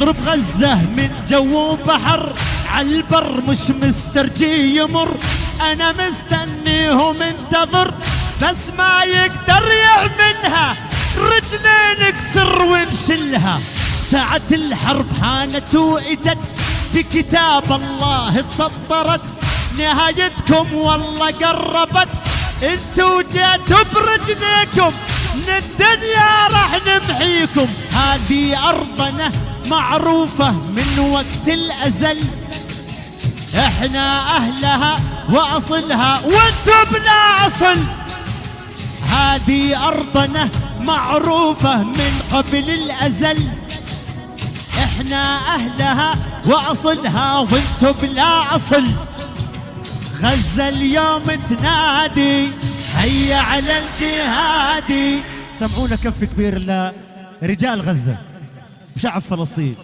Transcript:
يضرب غزة من جو بحر عالبر مش مسترجي يمر. انا مستنيه ومنتظر بس ما يقدر يعملها، رجلين نكسر ونشلها. ساعة الحرب هانت واجت بكتاب الله تصدرت، نهايتكم والله قربت، انتو جيتوا برجليكم من الدنيا راح نمحيكم. هذه ارضنا معروفة من وقت الازل، احنا اهلها واصلها وانتو بلا اصل. هذه ارضنا معروفة من قبل الازل، احنا اهلها واصلها وانتو بلا اصل. غزة اليوم تنادي حي على الجهادي. سمعونا كف كبير لرجال غزة وشعب فلسطين.